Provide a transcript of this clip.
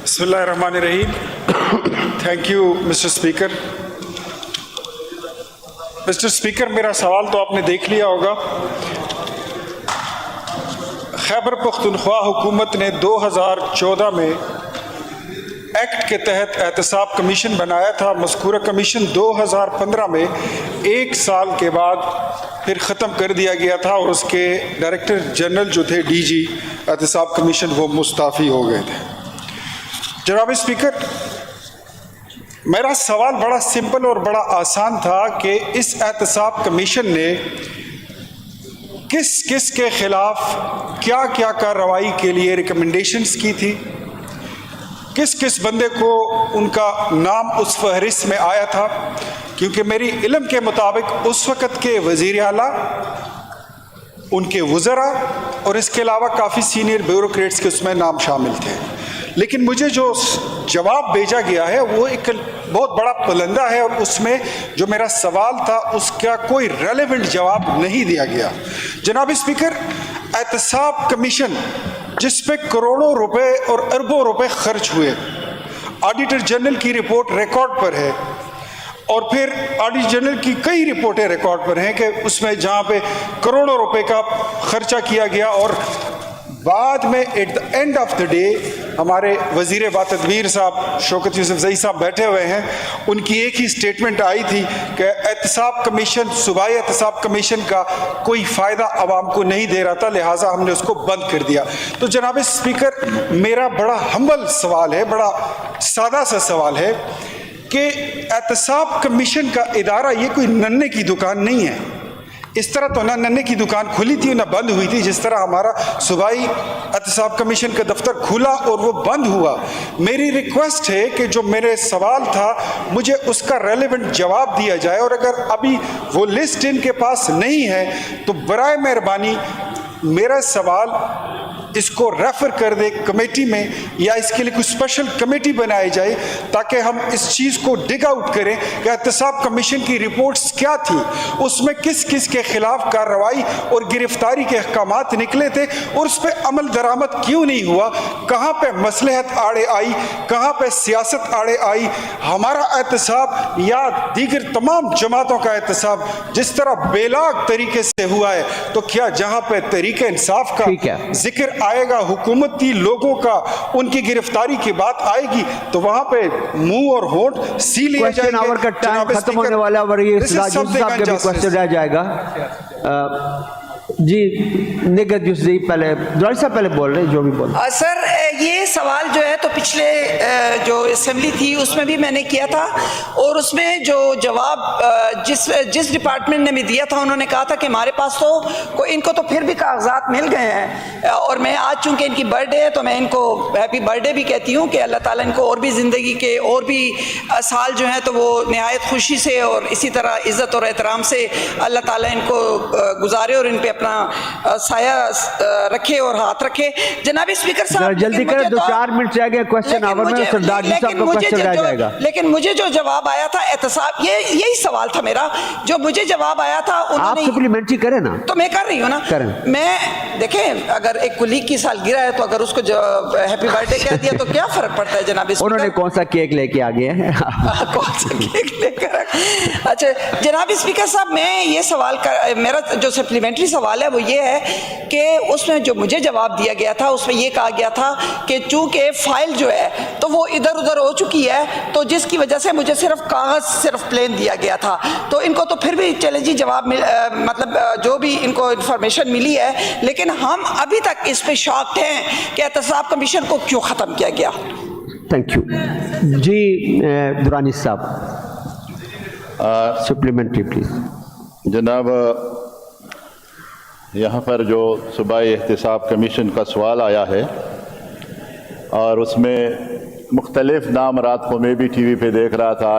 بسم اللہ الرحمن الرحیم. Thank you mister speaker. Mister speaker, میرا سوال تو آپ نے دیکھ لیا ہوگا. خیبر پختونخوا حکومت نے 2014 میں ایکٹ کے تحت احتساب کمیشن بنایا تھا. مذکورہ کمیشن 2015 میں 1 سال کے بعد پھر ختم کر دیا گیا تھا اور اس کے ڈائریکٹر جنرل جو تھے ڈی جی احتساب کمیشن وہ مستعفی ہو گئے تھے. جناب اسپیکر، میرا سوال بڑا سمپل اور بڑا آسان تھا کہ اس احتساب کمیشن نے کس کس کے خلاف کیا کیا کارروائی کے لیے ریکمنڈیشنز کی تھی، کس کس بندے کو ان کا نام اس فہرست میں آیا تھا. کیونکہ میری علم کے مطابق اس وقت کے وزیر اعلیٰ، ان کے وزراء اور اس کے علاوہ کافی سینئر بیوروکریٹس کے اس میں نام شامل تھے. لیکن مجھے جو جواب بھیجا گیا ہے وہ ایک بہت بڑا پلندہ ہے اور اس میں جو میرا سوال تھا اس کا کوئی ریلیونٹ جواب نہیں دیا گیا. جناب اسپیکر، احتساب کمیشن جس پہ کروڑوں روپے اور اربوں روپے خرچ ہوئے، آڈیٹر جنرل کی رپورٹ ریکارڈ پر ہے اور پھر آڈیٹر جنرل کی کئی رپورٹیں ریکارڈ پر ہیں کہ اس میں جہاں پہ کروڑوں روپے کا خرچہ کیا گیا اور بعد میں at the end of the day ہمارے وزیر باتدبیر صاحب شوکت یوسف زئی صاحب بیٹھے ہوئے ہیں، ان کی ایک ہی سٹیٹمنٹ آئی تھی کہ احتساب کمیشن، صوبائی احتساب کمیشن کا کوئی فائدہ عوام کو نہیں دے رہا تھا، لہٰذا ہم نے اس کو بند کر دیا. تو جناب اسپیکر، میرا بڑا ہمبل سوال ہے، بڑا سادہ سا سوال ہے کہ احتساب کمیشن کا ادارہ یہ کوئی ننے کی دکان نہیں ہے. اس طرح تو نہ ننے کی دکان کھلی تھی نہ بند ہوئی تھی جس طرح ہمارا صوبائی احتساب کمیشن کا دفتر کھلا اور وہ بند ہوا. میری ریکویسٹ ہے کہ جو میرے سوال تھا مجھے اس کا ریلیونٹ جواب دیا جائے، اور اگر ابھی وہ لسٹ ان کے پاس نہیں ہے تو برائے مہربانی میرا سوال اس کو ریفر کر دے کمیٹی میں، یا اس کے لیے کوئی اسپیشل کمیٹی بنائی جائے تاکہ ہم اس چیز کو ڈگ آؤٹ کریں کہ احتساب کمیشن کی رپورٹس کیا تھی، اس میں کس کس کے خلاف کارروائی اور گرفتاری کے احکامات نکلے تھے اور اس پہ عمل درآمد کیوں نہیں ہوا، کہاں پہ مصلحت آڑے آئی، کہاں پہ سیاست آڑے آئی. ہمارا احتساب یا دیگر تمام جماعتوں کا احتساب جس طرح بے لاگ طریقے سے ہوا ہے، تو کیا جہاں پہ طریقہ انصاف کا ذکر آئے گا، حکومتی لوگوں کا ان کی گرفتاری کی بات آئے گی تو وہاں پہ منہ اور ہونٹ سی لیے جائیں گے. آور کا ٹائم ختم ہونے والا اور یہ سراج یوسف صاحب کا بھی کوشچن رہ جائے گا. جی نگہت یوسف زئی پہلے دورانی صاحب پہلے بول رہے ہیں جو بھی بول. سر یہ سوال جو ہے تو پچھلے جو اسمبلی تھی اس میں بھی میں نے کیا تھا، اور اس میں جو جواب جس ڈپارٹمنٹ نے بھی دیا تھا انہوں نے کہا تھا کہ ہمارے پاس تو ان کو تو پھر بھی کاغذات مل گئے ہیں، اور میں آج چونکہ ان کی برتھ ڈے ہے تو میں ان کو ہیپی برتھ ڈے بھی کہتی ہوں کہ اللہ تعالیٰ ان کو اور بھی زندگی کے اور بھی سال جو ہیں تو وہ نہایت خوشی سے اور اسی طرح عزت اور احترام سے اللہ تعالیٰ ان کو گزارے اور ان پہ اپنا سایہ رکھے اور ہاتھ رکھے. جناب اسپیکر صاحب جلدی کریں، 2-4 منٹ رہ گئے کوشچن آور میں، سردار جی صاحب کا کوشچن رہ جائے گا. لیکن مجھے جو جواب آیا تھا احتساب، یہی سوال تھا میرا، جو مجھے جواب آیا تھا آپ سپلیمنٹری کریں نا. تو میں کر رہی ہوں نا. میں دیکھیں اگر ایک کلیگ کی سالگرہ ہے تو اگر اس کو ہیپی برتھ ڈے کہہ دیا تو کیا فرق پڑتا ہے جناب اسپیکر؟ انہوں نے کون سا کیک لے کے آگے ہیں؟ کون سا کیک لے کر؟ اچھا جناب اسپیکر صاحب، میں یہ سوال میرا جو سپلیمنٹری سوال ہے وہ یہ ہے کہ اس میں جو مجھے جواب دیا گیا تھا اس میں یہ کہا گیا تھا کہ چونکہ فائل جو ہے تو وہ ادھر ادھر ہو چکی ہے تو جس کی وجہ سے مجھے صرف کاغذ صرف پلین دیا گیا تھا. تو ان کو تو پھر بھی چلے جی جواب مطلب جو بھی ان کو انفارمیشن ملی ہے، لیکن ہم ابھی تک اس پہ شاکڈ ہیں کہ احتساب کمیشن کو کیوں ختم کیا گیا. Thank you. جی دورانی صاحب سپلیمنٹری پلیز. جناب، یہاں پر جو صوبائی احتساب کمیشن کا سوال آیا ہے اور اس میں مختلف نام رات کو میں بھی ٹی وی پہ دیکھ رہا تھا